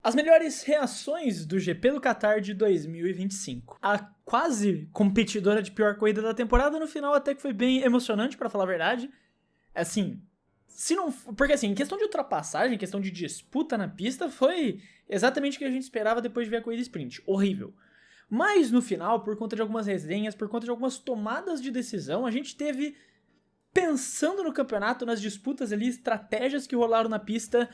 As melhores reações do GP do Qatar de 2025. A quase competidora de pior corrida da temporada, no final até que foi bem emocionante, pra falar a verdade. Assim, se não... Porque assim, em questão de ultrapassagem, em questão de disputa na pista, foi exatamente o que a gente esperava depois de ver a corrida sprint. Horrível. Mas no final, por conta de algumas resenhas, por conta de algumas tomadas de decisão, a gente teve, pensando no campeonato, nas disputas ali, estratégias que rolaram na pista...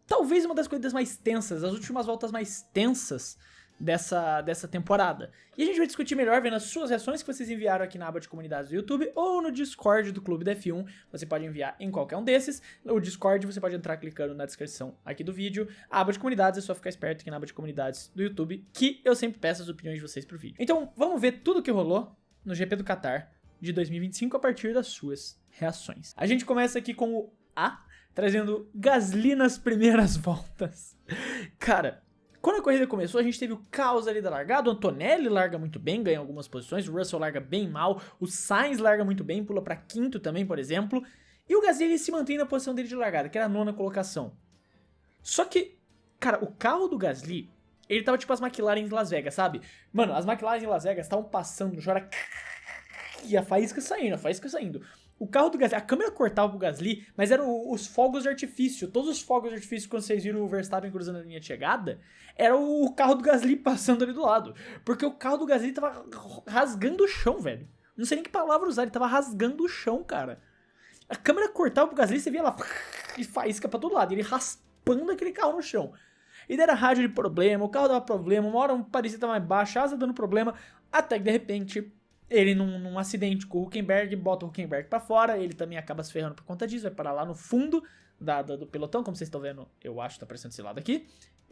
Talvez uma das corridas mais tensas, as últimas voltas mais tensas dessa temporada. E a gente vai discutir melhor vendo as suas reações que vocês enviaram aqui na aba de comunidades do YouTube ou no Discord do Clube da F1. Você pode enviar em qualquer um desses. No Discord você pode entrar clicando na descrição aqui do vídeo. A aba de comunidades é só ficar esperto aqui na aba de comunidades do YouTube, que eu sempre peço as opiniões de vocês pro vídeo. Então vamos ver tudo que rolou no GP do Qatar de 2025 a partir das suas reações. A gente começa aqui com o A, trazendo Gasly nas primeiras voltas. Cara, quando a corrida começou, a gente teve o caos ali da largada. O Antonelli larga muito bem, ganha algumas posições. O Russell larga bem mal. O Sainz larga muito bem, pula pra quinto também, por exemplo. E o Gasly, ele se mantém na posição dele de largada, que era a 9ª colocação. Só que, cara, o carro do Gasly, ele tava tipo as McLaren em Las Vegas, sabe? Mano, as McLaren em Las Vegas estavam passando, chora... E a faísca saindo. O carro do Gasly, a câmera cortava pro Gasly, mas eram os fogos de artifício. Todos os fogos de artifício, quando vocês viram o Verstappen cruzando a linha de chegada, era o carro do Gasly passando ali do lado. Porque o carro do Gasly tava rasgando o chão, velho. Não sei nem que palavra usar, ele tava rasgando o chão, cara. A câmera cortava pro Gasly, você via lá, e faísca pra todo lado, ele raspando aquele carro no chão. E daí era rádio de problema, o carro dava problema, uma hora parecia estar mais baixo, a asa dando problema, até que de repente... Ele, num acidente com o Hülkenberg, bota o Hülkenberg pra fora, ele também acaba se ferrando por conta disso, vai parar lá no fundo do pelotão, como vocês estão vendo, eu acho que tá aparecendo esse lado aqui,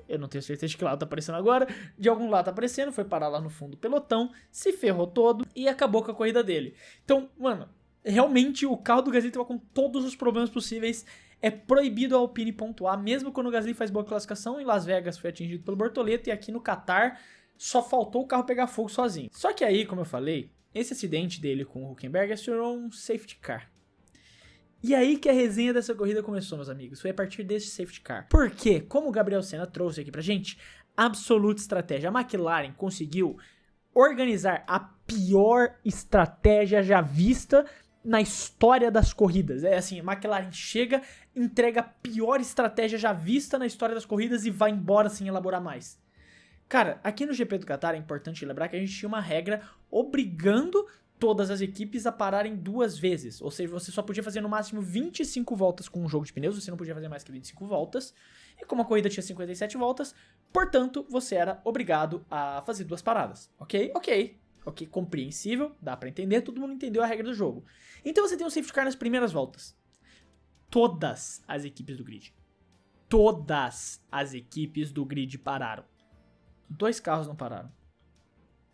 eu não tenho certeza de que lado tá aparecendo agora, de algum lado tá aparecendo, foi parar lá no fundo do pelotão, se ferrou todo e acabou com a corrida dele. Então, mano, realmente o carro do Gasly tava com todos os problemas possíveis, é proibido a Alpine pontuar, mesmo quando o Gasly faz boa classificação, em Las Vegas foi atingido pelo Bortoleto e aqui no Qatar só faltou o carro pegar fogo sozinho. Só que aí, como eu falei, esse acidente dele com o Hülkenberg acionou um safety car. E aí que a resenha dessa corrida começou, meus amigos. Foi a partir desse safety car. Porque, como o Gabriel Senna trouxe aqui pra gente, absoluta estratégia. A McLaren conseguiu organizar a pior estratégia já vista na história das corridas. É assim, a McLaren chega, entrega a pior estratégia já vista na história das corridas e vai embora sem elaborar mais. Cara, aqui no GP do Qatar é importante lembrar que a gente tinha uma regra obrigando todas as equipes a pararem 2 vezes. Ou seja, você só podia fazer no máximo 25 voltas com um jogo de pneus, você não podia fazer mais que 25 voltas. E como a corrida tinha 57 voltas, portanto, você era obrigado a fazer 2 paradas. Ok, compreensível, dá pra entender, todo mundo entendeu a regra do jogo. Então você tem um safety car nas primeiras voltas. Todas as equipes do grid. Todas as equipes do grid pararam. 2 carros não pararam.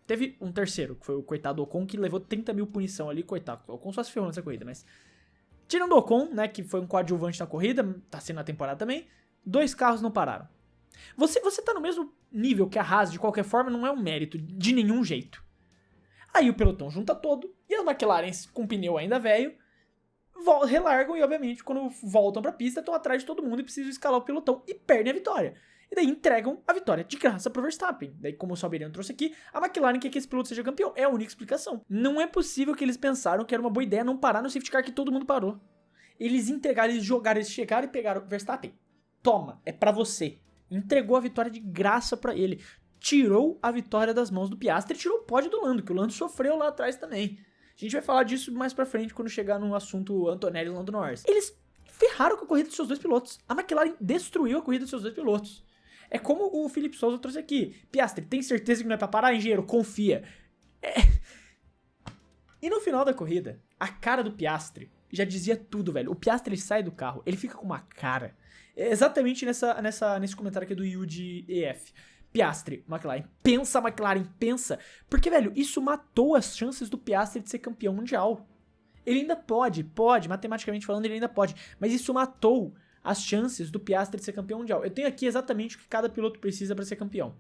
Teve um terceiro, que foi o coitado Ocon, que levou 30 mil punição ali, coitado. O Ocon só se ferrou nessa corrida, mas... Tirando o Ocon, né, que foi um coadjuvante na corrida, tá sendo na temporada também, 2 carros não pararam. Você tá no mesmo nível que a Haas, de qualquer forma, não é um mérito, de nenhum jeito. Aí o pelotão junta todo, e as McLaren com pneu ainda velho, relargam e, obviamente, quando voltam pra pista, estão atrás de todo mundo e precisam escalar o pelotão e perdem a vitória. E daí entregam a vitória de graça pro Verstappen. Daí, como o Salberiano trouxe aqui, a McLaren quer que esse piloto seja campeão. É a única explicação. Não é possível que eles pensaram que era uma boa ideia não parar no safety car que todo mundo parou. Eles entregaram, eles jogaram, eles chegaram e pegaram o Verstappen. Toma, é pra você. Entregou a vitória de graça pra ele. Tirou a vitória das mãos do Piastri e tirou o pódio do Lando, que o Lando sofreu lá atrás também. A gente vai falar disso mais pra frente quando chegar no assunto Antonelli e Lando Norris. Eles ferraram com a corrida dos seus 2 pilotos. A McLaren destruiu a corrida dos seus 2 pilotos. É como o Felipe Souza trouxe aqui. Piastri, tem certeza que não é pra parar, engenheiro? Confia. E no final da corrida, a cara do Piastri já dizia tudo, velho. O Piastri, ele sai do carro, ele fica com uma cara. Exatamente nesse comentário aqui do Yuji EF. Piastri, McLaren, pensa. Porque, velho, isso matou as chances do Piastri de ser campeão mundial. Ele ainda pode, matematicamente falando, ele ainda pode. Mas isso matou as chances do Piastri de ser campeão mundial. Eu tenho aqui exatamente o que cada piloto precisa para ser campeão.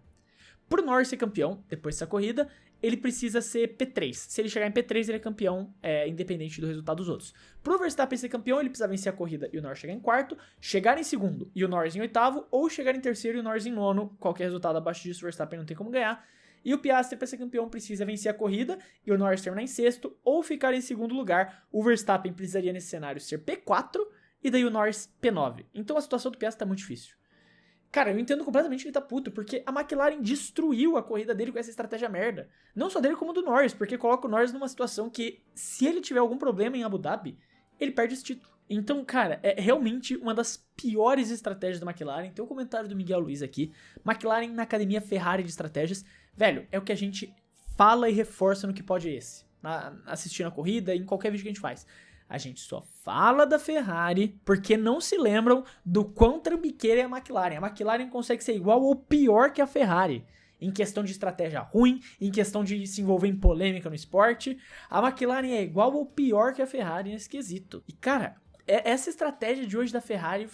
Pro Norris ser campeão, depois dessa corrida, ele precisa ser P3. Se ele chegar em P3, ele é campeão, independente do resultado dos outros. Pro Verstappen ser campeão, ele precisa vencer a corrida e o Norris chegar em quarto, chegar em segundo e o Norris em oitavo, ou chegar em terceiro e o Norris em nono. Qualquer resultado abaixo disso, o Verstappen não tem como ganhar. E o Piastri, para ser campeão, precisa vencer a corrida e o Norris terminar em sexto ou ficar em segundo lugar. O Verstappen precisaria, nesse cenário, ser P4 e daí o Norris P9. Então a situação do Piastri tá muito difícil. Cara, eu entendo completamente que ele tá puto, porque a McLaren destruiu a corrida dele com essa estratégia merda. Não só dele, como do Norris, porque coloca o Norris numa situação que, se ele tiver algum problema em Abu Dhabi, ele perde esse título. Então, cara, é realmente uma das piores estratégias da McLaren. Tem um comentário do Miguel Luiz aqui. McLaren na academia Ferrari de estratégias. Velho, é o que a gente fala e reforça no Que Pode Esse. Assistindo a corrida e em qualquer vídeo que a gente faz. A gente só fala da Ferrari porque não se lembram do quão trambiqueira é a McLaren. A McLaren consegue ser igual ou pior que a Ferrari. Em questão de estratégia ruim, em questão de se envolver em polêmica no esporte. A McLaren é igual ou pior que a Ferrari nesse quesito. E, cara, essa estratégia de hoje da Ferrari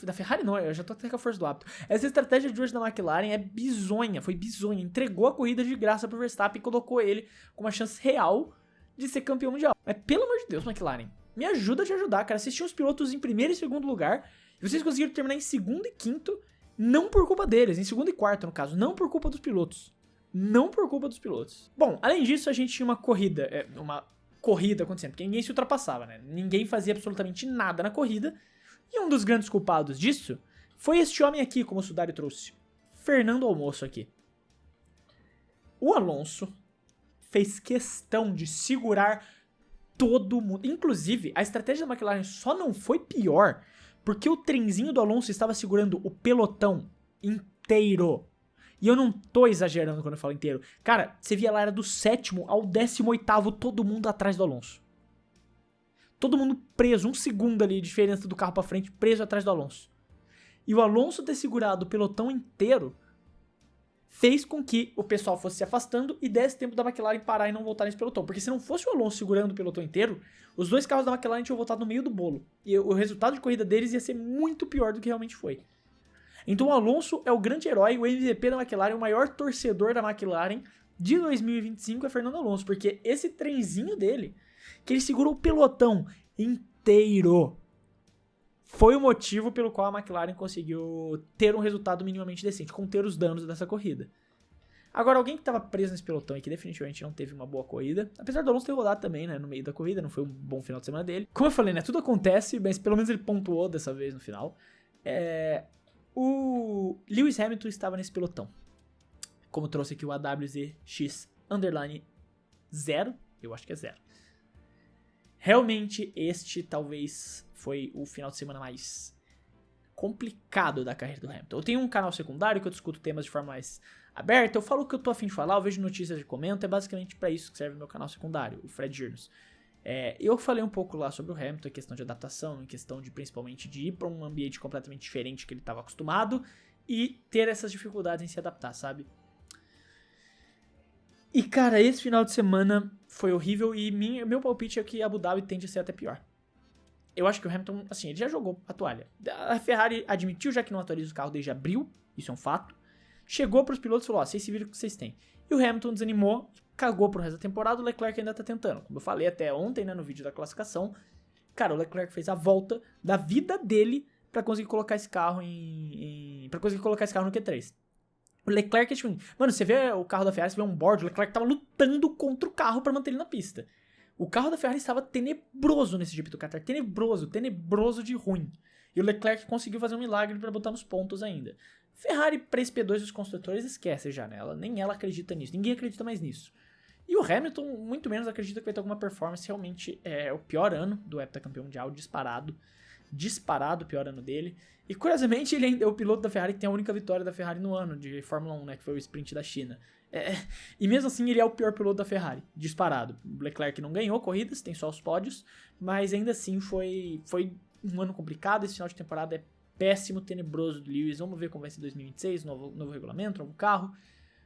não, eu já tô até com a força do hábito. Essa estratégia de hoje da McLaren é bizonha, foi bizonha. Entregou a corrida de graça pro Verstappen e colocou ele com uma chance real de ser campeão mundial. Mas, pelo amor de Deus, McLaren, me ajuda a te ajudar, cara. Vocês tinham os pilotos em primeiro e segundo lugar, e vocês conseguiram terminar em segundo e quinto, não por culpa deles, em segundo e quarto, no caso, não por culpa dos pilotos. Não por culpa dos pilotos. Bom, além disso, a gente tinha uma corrida acontecendo, porque ninguém se ultrapassava, né? Ninguém fazia absolutamente nada na corrida, e um dos grandes culpados disso foi este homem aqui, como o Sudari trouxe, Fernando Alonso aqui. O Alonso fez questão de segurar todo mundo. Inclusive, a estratégia da McLaren só não foi pior porque o trenzinho do Alonso estava segurando o pelotão inteiro. E eu não tô exagerando quando eu falo inteiro. Cara, você via lá, era do 7º ao 18º, todo mundo atrás do Alonso. Todo mundo preso, 1 segundo ali de diferença do carro pra frente, preso atrás do Alonso. E o Alonso ter segurado o pelotão inteiro fez com que o pessoal fosse se afastando e desse tempo da McLaren parar e não voltar nesse pelotão. Porque se não fosse o Alonso segurando o pelotão inteiro, os dois carros da McLaren tinham voltado no meio do bolo. E o resultado de corrida deles ia ser muito pior do que realmente foi. Então o Alonso é o grande herói, o MVP da McLaren, o maior torcedor da McLaren de 2025 é Fernando Alonso. Porque esse trenzinho dele, que ele segurou o pelotão inteiro, foi o motivo pelo qual a McLaren conseguiu ter um resultado minimamente decente, conter os danos dessa corrida. Agora, alguém que estava preso nesse pelotão e que definitivamente não teve uma boa corrida, apesar do Alonso ter rodado também, né, no meio da corrida, não foi um bom final de semana dele. Como eu falei, né, tudo acontece, mas pelo menos ele pontuou dessa vez no final. O Lewis Hamilton estava nesse pelotão. Como trouxe aqui o AWZX_0, eu acho que é 0. Realmente, este talvez foi o final de semana mais complicado da carreira do Hamilton. Eu tenho um canal secundário que eu discuto temas de forma mais aberta, eu falo o que eu tô a fim de falar, eu vejo notícias e comento, é basicamente pra isso que serve o meu canal secundário, o Fred Girnos. Eu falei um pouco lá sobre o Hamilton, em questão de adaptação, em questão de principalmente de ir pra um ambiente completamente diferente que ele estava acostumado e ter essas dificuldades em se adaptar, sabe? E, cara, esse final de semana foi horrível e meu palpite é que Abu Dhabi tende a ser até pior. Eu acho que o Hamilton, assim, ele já jogou a toalha. A Ferrari admitiu já que não atualiza o carro desde abril, isso é um fato. Chegou pros pilotos e falou, vocês se viram o que vocês têm. E o Hamilton desanimou, cagou pro resto da temporada, o Leclerc ainda tá tentando. Como eu falei até ontem, né, no vídeo da classificação, cara, o Leclerc fez a volta da vida dele pra conseguir colocar esse carro pra conseguir colocar esse carro no Q3. O Leclerc é tipo... Mano, você vê o carro da Ferrari, você vê um board, o Leclerc tava lutando contra o carro pra manter ele na pista. O carro da Ferrari estava tenebroso nesse GP do Qatar. Tenebroso de ruim. E o Leclerc conseguiu fazer um milagre pra botar nos pontos ainda. Ferrari pra esse P2 dos construtores esquece já, né? Nem ela acredita nisso. Ninguém acredita mais nisso. E o Hamilton, muito menos, acredita que vai ter alguma performance. Realmente é o pior ano do heptacampeão mundial, disparado o pior ano dele. E curiosamente ele ainda é o piloto da Ferrari que tem a única vitória da Ferrari no ano de Fórmula 1, né, que foi o sprint da China. E mesmo assim ele é o pior piloto da Ferrari, disparado. O Leclerc não ganhou corridas, tem só os pódios, mas ainda assim foi um ano complicado. Esse final de temporada é péssimo, tenebroso do Lewis. Vamos ver como vai ser 2026, novo regulamento, novo carro.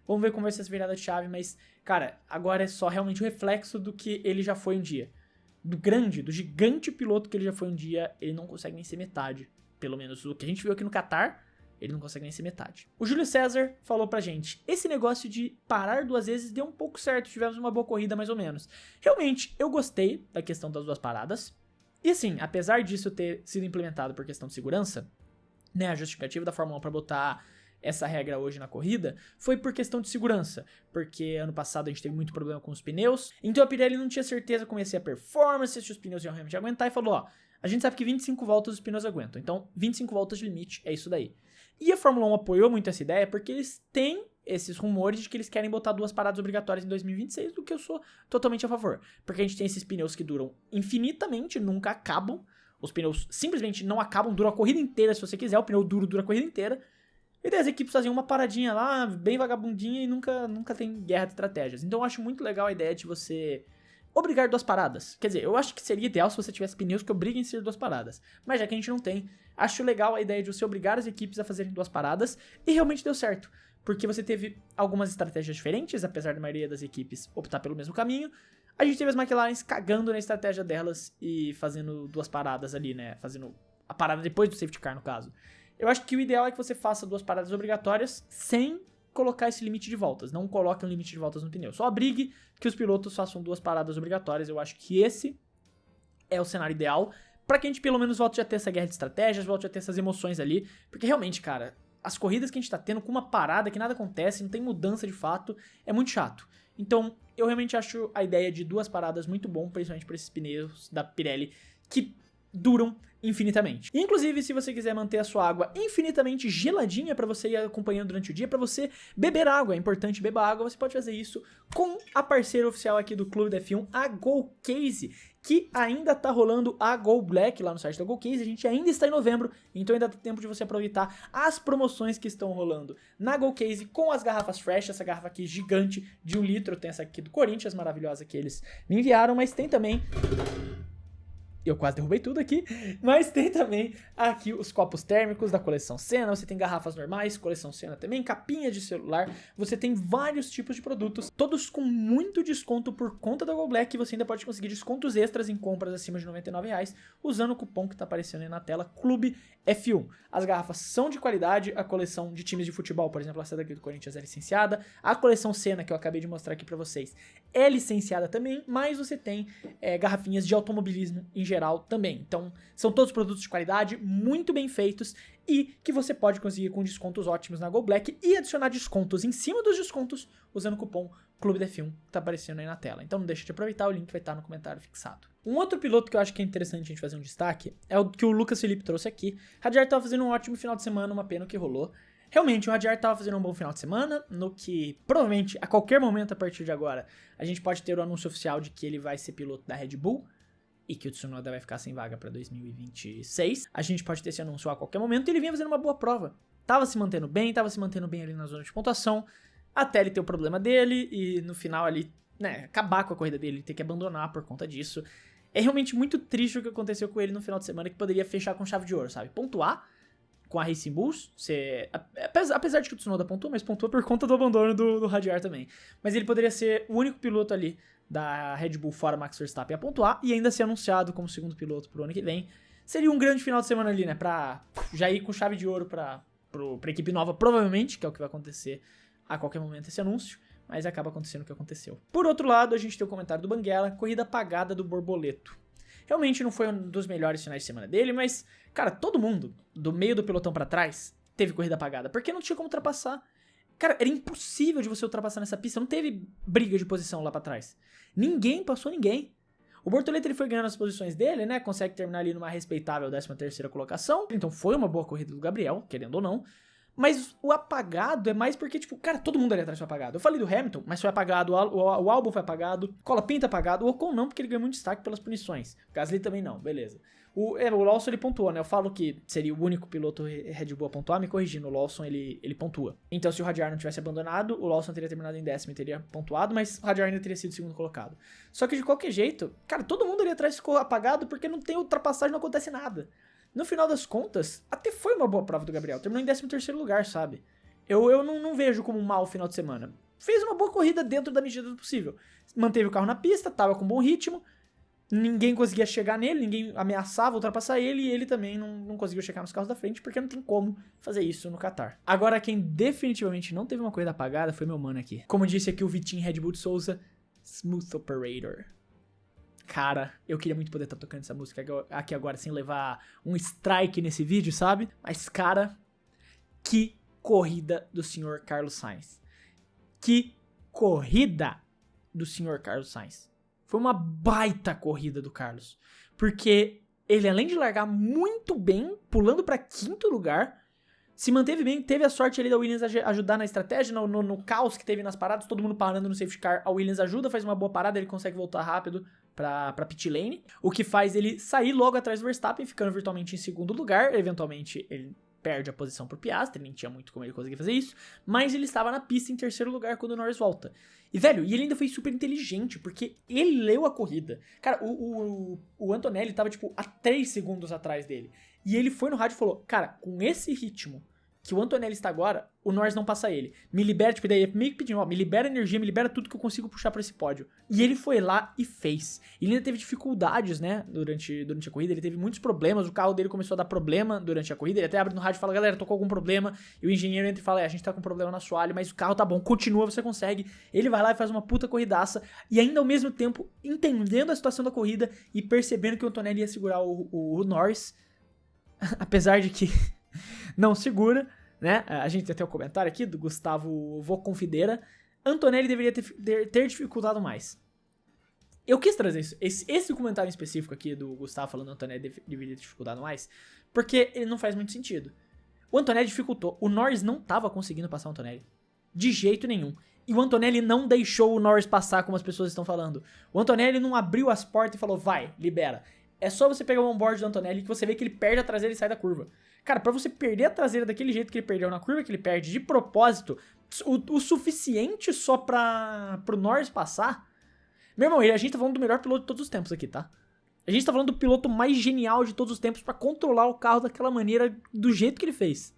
Vamos ver como vai ser essa virada de chave, mas, cara, agora é só realmente o reflexo do que ele já foi um dia. Do gigante piloto que ele já foi um dia, ele não consegue nem ser metade. Pelo menos o que a gente viu aqui no Qatar, Ele não consegue nem ser metade. O Júlio César falou pra gente, esse negócio de parar 2 vezes deu um pouco certo, tivemos uma boa corrida mais ou menos. Realmente, eu gostei da questão das 2 paradas. E assim, apesar disso ter sido implementado por questão de segurança, né, a justificativa da Fórmula 1 pra botar essa regra hoje na corrida foi por questão de segurança, porque ano passado a gente teve muito problema com os pneus, então a Pirelli não tinha certeza como ia ser a performance, se os pneus iam realmente aguentar, e falou, ó, a gente sabe que 25 voltas os pneus aguentam, então 25 voltas de limite, é isso daí. E a Fórmula 1 apoiou muito essa ideia porque eles têm esses rumores de que eles querem botar 2 paradas obrigatórias em 2026, do que eu sou totalmente a favor. Porque a gente tem esses pneus que duram infinitamente, nunca acabam. Os pneus simplesmente não acabam, duram a corrida inteira se você quiser, o pneu duro dura a corrida inteira. E daí as equipes faziam uma paradinha lá, bem vagabundinha, e nunca tem guerra de estratégias. Então eu acho muito legal a ideia de você obrigar 2 paradas. Quer dizer, eu acho que seria ideal se você tivesse pneus que obriguem a ser 2 paradas. Mas já que a gente não tem, acho legal a ideia de você obrigar as equipes a fazerem 2 paradas. E realmente deu certo. Porque você teve algumas estratégias diferentes, apesar da maioria das equipes optar pelo mesmo caminho. A gente teve as McLarens cagando na estratégia delas e fazendo 2 paradas ali, né? Fazendo a parada depois do safety car, no caso. Eu acho que o ideal é que você faça 2 paradas obrigatórias sem colocar esse limite de voltas. Não coloque um limite de voltas no pneu. Só obrigue que os pilotos façam 2 paradas obrigatórias. Eu acho que esse é o cenário ideal para que a gente pelo menos volte a ter essa guerra de estratégias, volte a ter essas emoções ali. Porque realmente, cara, as corridas que a gente tá tendo com uma parada que nada acontece, não tem mudança de fato, é muito chato. Então, eu realmente acho a ideia de 2 paradas muito bom, principalmente para esses pneus da Pirelli, que duram infinitamente. E, inclusive, se você quiser manter a sua água infinitamente geladinha para você ir acompanhando durante o dia, para você beber água, é importante beber água, você pode fazer isso com a parceira oficial aqui do Clube da F1, a GoCase, que ainda tá rolando a Go Black lá no site da GoCase, a gente ainda está em novembro, então ainda dá tempo de você aproveitar as promoções que estão rolando na GoCase com as garrafas Fresh, essa garrafa aqui gigante de 1 litro, tem essa aqui do Corinthians, maravilhosa, que eles me enviaram, mas tem também... Eu quase derrubei tudo aqui, mas tem também aqui os copos térmicos da coleção Senna, você tem garrafas normais, coleção Senna também, capinha de celular, você tem vários tipos de produtos, todos com muito desconto por conta da Go Black, e você ainda pode conseguir descontos extras em compras acima de R$99, usando o cupom que tá aparecendo aí na tela, Clube F1. As garrafas são de qualidade, a coleção de times de futebol, por exemplo, essa daqui do Corinthians é licenciada, a coleção Senna, que eu acabei de mostrar aqui pra vocês, é licenciada também, mas você tem garrafinhas de automobilismo em geral também. Então, são todos produtos de qualidade, muito bem feitos e que você pode conseguir com descontos ótimos na Go Black e adicionar descontos em cima dos descontos usando o cupom Clube da F1 que tá aparecendo aí na tela. Então não deixa de aproveitar, o link vai estar no comentário fixado. Um outro piloto que eu acho que é interessante a gente fazer um destaque é o que o Lucas Felipe trouxe aqui. Radiar tava fazendo um ótimo final de semana, uma pena que rolou. Realmente, o Radiar tava fazendo um bom final de semana, no que provavelmente a qualquer momento a partir de agora a gente pode ter o anúncio oficial de que ele vai ser piloto da Red Bull e que o Tsunoda vai ficar sem vaga para 2026. A gente pode ter esse anúncio a qualquer momento e ele vinha fazendo uma boa prova. Tava se mantendo bem ali na zona de pontuação, até ele ter o problema dele e no final ali, né, acabar com a corrida dele, ter que abandonar por conta disso. É realmente muito triste o que aconteceu com ele no final de semana, que poderia fechar com chave de ouro, sabe? Pontuar com a Racing Bulls, apesar de que o Tsunoda pontuou, mas pontuou por conta do abandono do Radiar também. Mas ele poderia ser o único piloto ali da Red Bull fora Max Verstappen a pontuar e ainda ser anunciado como segundo piloto pro ano que vem. Seria um grande final de semana ali, né, pra já ir com chave de ouro pra equipe nova, provavelmente, que é o que vai acontecer a qualquer momento esse anúncio, mas acaba acontecendo o que aconteceu. Por outro lado, a gente tem o comentário do Banguela, corrida apagada do Borboleto. Realmente não foi um dos melhores finais de semana dele, mas, cara, todo mundo, do meio do pelotão pra trás, teve corrida apagada, porque não tinha como ultrapassar. Cara, era impossível de você ultrapassar nessa pista, não teve briga de posição lá pra trás. Ninguém passou ninguém. O Bortoleto ele foi ganhando as posições dele, né, consegue terminar ali numa respeitável 13ª colocação, então foi uma boa corrida do Gabriel, querendo ou não. Mas o apagado é mais porque, tipo, cara, todo mundo ali atrás foi apagado. Eu falei do Hamilton, mas foi apagado, o Albon foi apagado, Colapinto apagado, o Ocon não, porque ele ganhou muito destaque pelas punições. O Gasly também não, beleza. O Lawson ele pontuou, né? Eu falo que seria o único piloto Red Bull a pontuar, me corrigindo, o Lawson ele pontua. Então se o Radiar não tivesse abandonado, o Lawson teria terminado em 10º e teria pontuado, mas o Radiar ainda teria sido segundo colocado. Só que de qualquer jeito, cara, todo mundo ali atrás ficou apagado porque não tem ultrapassagem, não acontece nada. No final das contas, até foi uma boa prova do Gabriel. Terminou em 13º lugar, sabe? Eu não vejo como um mau final de semana. Fez uma boa corrida dentro da medida do possível. Manteve o carro na pista, tava com bom ritmo. ninguém conseguia chegar nele, ninguém ameaçava ultrapassar ele, e ele também não conseguiu chegar nos carros da frente, porque não tem como fazer isso no Qatar. Agora, quem definitivamente não teve uma corrida apagada foi meu mano aqui. Como disse aqui o Vitinho Red Bull de Souza, Smooth Operator. Cara, eu queria muito poder estar tocando essa música aqui agora, sem levar um strike nesse vídeo, sabe? Mas, cara, que corrida do senhor Carlos Sainz. Que corrida do senhor Carlos Sainz. Foi uma baita corrida do Carlos. Porque ele, além de largar muito bem, pulando para 5º lugar, se manteve bem, teve a sorte ali da Williams ajudar na estratégia, no caos que teve nas paradas, todo mundo parando no safety car, a Williams ajuda, faz uma boa parada, ele consegue voltar rápido pra pit lane, o que faz ele sair logo atrás do Verstappen, ficando virtualmente em 2º lugar, eventualmente ele perde a posição pro Piastri, nem tinha muito como ele conseguir fazer isso, mas ele estava na pista em 3º lugar quando o Norris volta. E, velho, ele ainda foi super inteligente, porque ele leu a corrida. Cara, o Antonelli tava, tipo, a 3 segundos atrás dele. E ele foi no rádio e falou, cara, com esse ritmo que o Antonelli está agora, o Norris não passa ele. Me libera, tipo, daí meio que pedindo, ó, me libera energia, me libera tudo que eu consigo puxar pra esse pódio. E ele foi lá e fez. Ele ainda teve dificuldades, né, durante a corrida, ele teve muitos problemas, o carro dele começou a dar problema durante a corrida, ele até abre no rádio e fala, galera, tô com algum problema, e o engenheiro entra e fala, a gente tá com problema no assoalho, mas o carro tá bom, continua, você consegue. Ele vai lá e faz uma puta corridaça, e ainda ao mesmo tempo, entendendo a situação da corrida e percebendo que o Antonelli ia segurar o Norris, apesar de que não segura, né? A gente tem até o comentário aqui do Gustavo Voconfideira. Antonelli deveria ter dificultado mais. Eu quis trazer isso, esse comentário em específico aqui do Gustavo falando que o Antonelli deveria ter dificultado mais, porque ele não faz muito sentido. O Antonelli dificultou, o Norris não tava conseguindo passar o Antonelli. De jeito nenhum. E o Antonelli não deixou o Norris passar, como as pessoas estão falando. O Antonelli não abriu as portas e falou, vai, libera. É só você pegar o onboard do Antonelli que você vê que ele perde a traseira e sai da curva. Cara, pra você perder a traseira daquele jeito que ele perdeu na curva, que ele perde de propósito, o suficiente só pro Norris passar... Meu irmão, a gente tá falando do melhor piloto de todos os tempos aqui, tá? A gente tá falando do piloto mais genial de todos os tempos pra controlar o carro daquela maneira, do jeito que ele fez.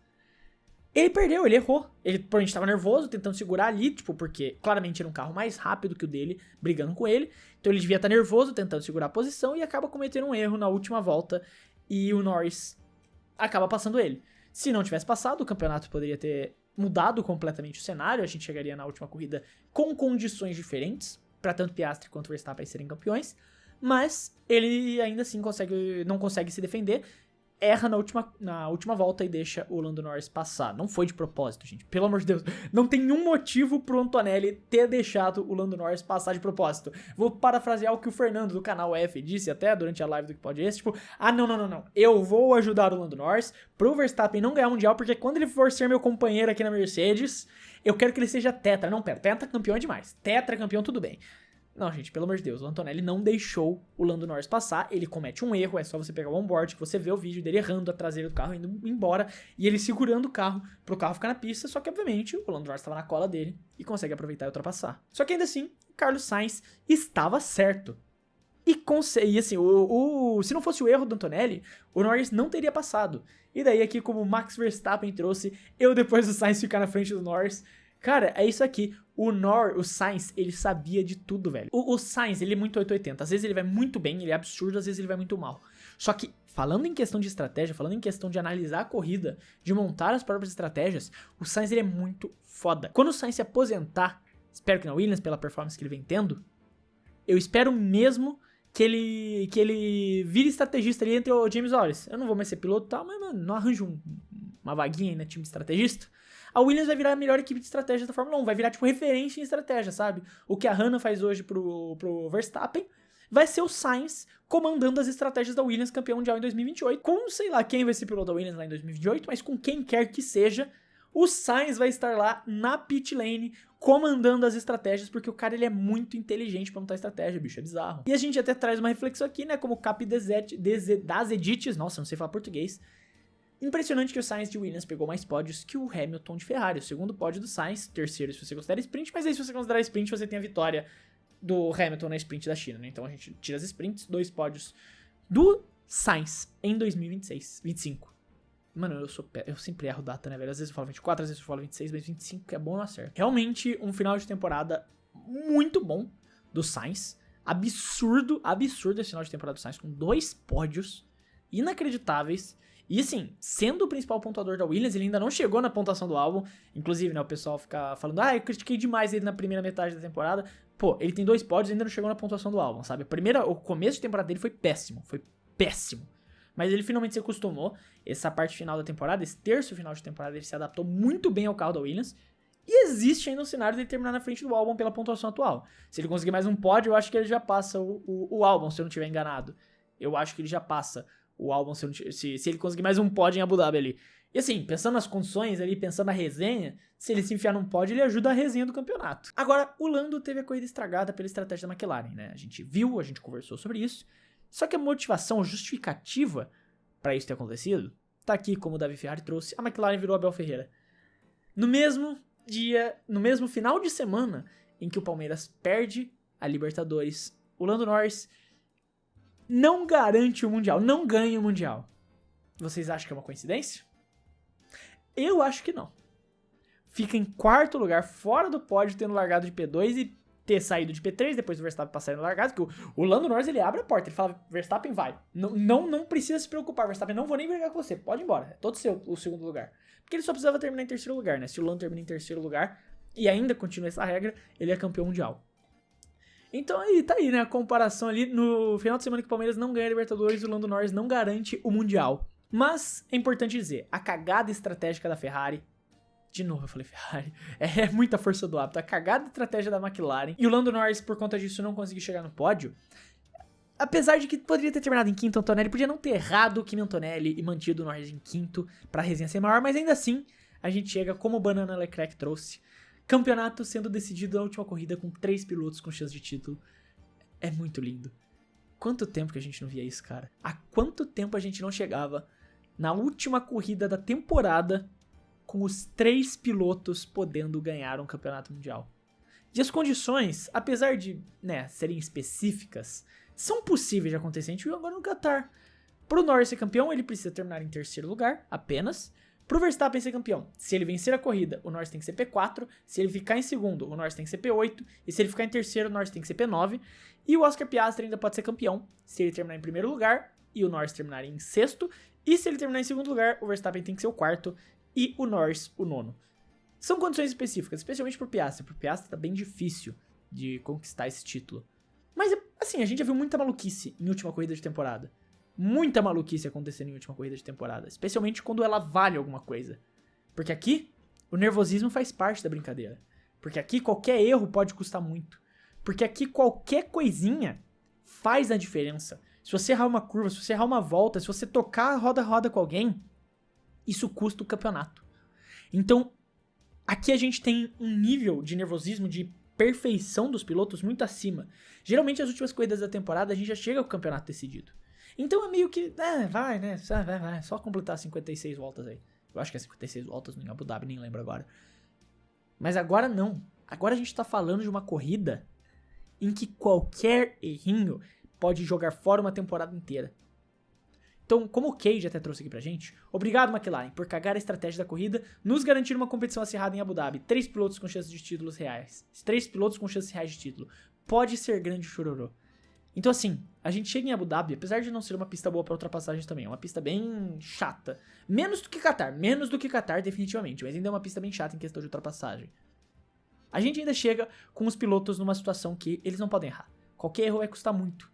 Ele perdeu, ele errou. Ele provavelmente tava nervoso, tentando segurar ali, tipo, porque claramente era um carro mais rápido que o dele, brigando com ele. Então ele devia estar nervoso, tentando segurar a posição, e acaba cometendo um erro na última volta. E o Norris acaba passando ele. Se não tivesse passado, o campeonato poderia ter mudado completamente o cenário. A gente chegaria na última corrida com condições diferentes, para tanto Piastri quanto Verstappen serem campeões. Mas ele ainda assim não consegue se defender. Erra na última volta e deixa o Lando Norris passar. Não foi de propósito, gente. Pelo amor de Deus. Não tem nenhum motivo pro Antonelli ter deixado o Lando Norris passar de propósito. Vou parafrasear o que o Fernando do canal F disse até durante a live do que pode esse. Tipo, não. Eu vou ajudar o Lando Norris pro Verstappen não ganhar o Mundial, porque quando ele for ser meu companheiro aqui na Mercedes, eu quero que ele seja tetra. Não, pera, tetra campeão é demais. Tetra campeão, tudo bem. Não, gente, pelo amor de Deus, o Antonelli não deixou o Lando Norris passar, ele comete um erro, é só você pegar o onboard que você vê o vídeo dele errando a traseira do carro, indo embora, e ele segurando o carro pro carro ficar na pista, só que obviamente o Lando Norris estava na cola dele e consegue aproveitar e ultrapassar. Só que ainda assim, o Carlos Sainz estava certo. E assim, se não fosse o erro do Antonelli, o Norris não teria passado. E daí aqui, como o Max Verstappen trouxe, eu depois do Sainz ficar na frente do Norris... Cara, é isso aqui. O Sainz, ele sabia de tudo, velho. O Sainz, ele é muito 880. Às vezes ele vai muito bem, ele é absurdo, às vezes ele vai muito mal. Só que, falando em questão de estratégia, falando em questão de analisar a corrida, de montar as próprias estratégias, o Sainz, ele é muito foda. Quando o Sainz se aposentar, espero que na Williams, pela performance que ele vem tendo, eu espero mesmo que ele vire estrategista ali entre o James Wallace. Eu não vou mais ser piloto e tal, mas, mano, não arranjo uma vaguinha aí no time de estrategista. A Williams vai virar a melhor equipe de estratégia da Fórmula 1, vai virar, tipo, referência em estratégia, sabe? O que a Hannah faz hoje pro Verstappen vai ser o Sainz comandando as estratégias da Williams, campeão mundial em 2028. Com, sei lá, quem vai ser piloto da Williams lá em 2028, mas com quem quer que seja, o Sainz vai estar lá na pit lane, comandando as estratégias, porque o cara, ele é muito inteligente pra montar estratégia, bicho, é bizarro. E a gente até traz uma reflexão aqui, né, como cap das edites, nossa, não sei falar português. Impressionante que o Sainz de Williams pegou mais pódios que o Hamilton de Ferrari. O segundo pódio do Sainz, terceiro se você considera sprint, mas aí se você considerar sprint, você tem a vitória do Hamilton na sprint da China, né? Então a gente tira as sprints, 2 pódios do Sainz em 2025. Mano, eu sempre erro data, né, velho? Às vezes eu falo 24, às vezes eu falo 26, mas 25 é bom, eu acerto. Realmente um final de temporada muito bom do Sainz. absurdo esse final de temporada do Sainz, com 2 pódios inacreditáveis. E assim, sendo o principal pontuador da Williams, ele ainda não chegou na pontuação do álbum. Inclusive, né, o pessoal fica falando, eu critiquei demais ele na primeira metade da temporada. Pô, ele tem 2 pódios e ainda não chegou na pontuação do álbum, sabe? O começo de temporada dele foi péssimo. Mas ele finalmente se acostumou. Essa parte final da temporada, esse terço final de temporada, ele se adaptou muito bem ao carro da Williams. E existe ainda um cenário de ele terminar na frente do álbum pela pontuação atual. Se ele conseguir mais um pódio, eu acho que ele já passa o álbum, se eu não estiver enganado. Eu acho que ele já passa o álbum, se ele conseguir mais um pódio em Abu Dhabi ali. E assim, pensando nas condições ali, pensando na resenha, se ele se enfiar num pódio, ele ajuda a resenha do campeonato. Agora, o Lando teve a corrida estragada pela estratégia da McLaren, né? A gente viu, a gente conversou sobre isso. Só que a motivação justificativa para isso ter acontecido tá aqui, como o Davi Ferrari trouxe, a McLaren virou Abel Ferreira. No mesmo final de semana em que o Palmeiras perde a Libertadores, o Lando Norris não garante o Mundial, não ganha o Mundial. Vocês acham que é uma coincidência? Eu acho que não. Fica em 4º lugar, fora do pódio, tendo largado de P2 e ter saído de P3, depois do Verstappen passar no largado, que o Lando Norris, ele abre a porta, ele fala, Verstappen vai. Não precisa se preocupar, Verstappen, não vou nem brigar com você, pode ir embora, é todo seu o 2º lugar. Porque ele só precisava terminar em 3º lugar, né? Se o Lando termina em 3º lugar, e ainda continua essa regra, ele é campeão mundial. Então aí, tá aí, né, a comparação ali, no final de semana que o Palmeiras não ganha a Libertadores, o Lando Norris não garante o Mundial. Mas, é importante dizer, a cagada estratégica da Ferrari, de novo eu falei Ferrari, é muita força do hábito, a cagada estratégia da McLaren, e o Lando Norris, por conta disso, não conseguiu chegar no pódio, apesar de que poderia ter terminado em 5º, Antonelli podia não ter errado o Kimi Antonelli e mantido o Norris em 5º, pra resenha ser maior, mas ainda assim, a gente chega, como o Banana Leclerc trouxe, campeonato sendo decidido na última corrida com 3 pilotos com chance de título. É muito lindo. Quanto tempo que a gente não via isso, cara? Há quanto tempo a gente não chegava na última corrida da temporada com os 3 pilotos podendo ganhar um campeonato mundial? E as condições, apesar de, né, serem específicas, são possíveis de acontecer. A gente viu agora no Qatar. Pro Norris ser campeão, ele precisa terminar em 3º lugar, apenas. Pro Verstappen ser campeão, se ele vencer a corrida, o Norris tem que ser P4, se ele ficar em 2º, o Norris tem que ser P8, e se ele ficar em 3º, o Norris tem que ser P9, e o Oscar Piastri ainda pode ser campeão, se ele terminar em 1º lugar, e o Norris terminar em 6º, e se ele terminar em 2º lugar, o Verstappen tem que ser o 4º, e o Norris o 9º. São condições específicas, especialmente pro Piastri tá bem difícil de conquistar esse título. Mas, assim, a gente já viu muita maluquice em última corrida de temporada. Muita maluquice acontecendo em última corrida de temporada, especialmente quando ela vale alguma coisa. Porque aqui, o nervosismo faz parte da brincadeira. Porque aqui, qualquer erro pode custar muito. Porque aqui, qualquer coisinha faz a diferença. Se você errar uma curva, se você errar uma volta, se você tocar roda-roda com alguém, isso custa o campeonato. Então, aqui a gente tem um nível de nervosismo, de perfeição dos pilotos muito acima. Geralmente, as últimas corridas da temporada, a gente já chega com o campeonato decidido. Então é meio que, vai, né, vai, só completar 56 voltas aí. Eu acho que é 56 voltas em Abu Dhabi, nem lembro agora. Mas agora não. Agora a gente tá falando de uma corrida em que qualquer errinho pode jogar fora uma temporada inteira. Então, como o Cage até trouxe aqui pra gente, obrigado McLaren por cagar a estratégia da corrida, nos garantir uma competição acirrada em Abu Dhabi. 3 pilotos com chances de títulos reais. 3 pilotos com chances reais de título. Pode ser grande chororô. Então assim, a gente chega em Abu Dhabi, apesar de não ser uma pista boa para ultrapassagens também, é uma pista bem chata. Menos do que Qatar definitivamente, mas ainda é uma pista bem chata em questão de ultrapassagem. A gente ainda chega com os pilotos numa situação que eles não podem errar. Qualquer erro vai custar muito.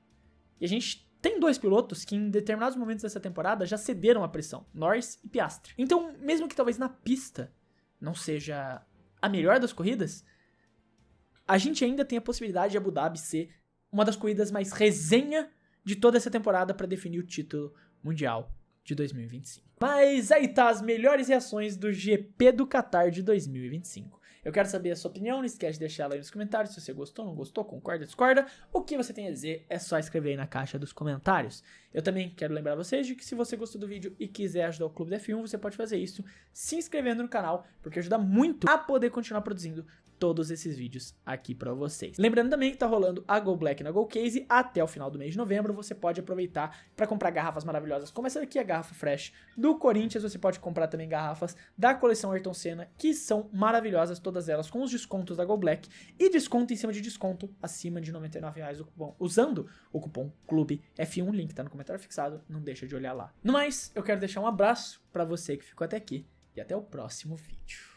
E a gente tem 2 pilotos que em determinados momentos dessa temporada já cederam a pressão, Norris e Piastri. Então, mesmo que talvez na pista não seja a melhor das corridas, a gente ainda tem a possibilidade de Abu Dhabi ser uma das corridas mais resenha de toda essa temporada para definir o título mundial de 2025. Mas aí tá as melhores reações do GP do Qatar de 2025. Eu quero saber a sua opinião, não esquece de deixar ela aí nos comentários, se você gostou, não gostou, concorda, discorda. O que você tem a dizer é só escrever aí na caixa dos comentários. Eu também quero lembrar vocês de que se você gostou do vídeo e quiser ajudar o Clube da F1, você pode fazer isso se inscrevendo no canal, porque ajuda muito a poder continuar produzindo todos esses vídeos aqui pra vocês. Lembrando também que tá rolando a Go Black na Go Case até o final do mês de novembro. Você pode aproveitar pra comprar garrafas maravilhosas, como essa aqui, a garrafa Fresh do Corinthians. Você pode comprar também garrafas da coleção Ayrton Senna, que são maravilhosas, todas elas com os descontos da Go Black e desconto em cima de desconto acima de R$99 o cupom, usando o cupom Clube F1, link tá no comentário fixado, não deixa de olhar lá. No mais, eu quero deixar um abraço pra você que ficou até aqui e até o próximo vídeo.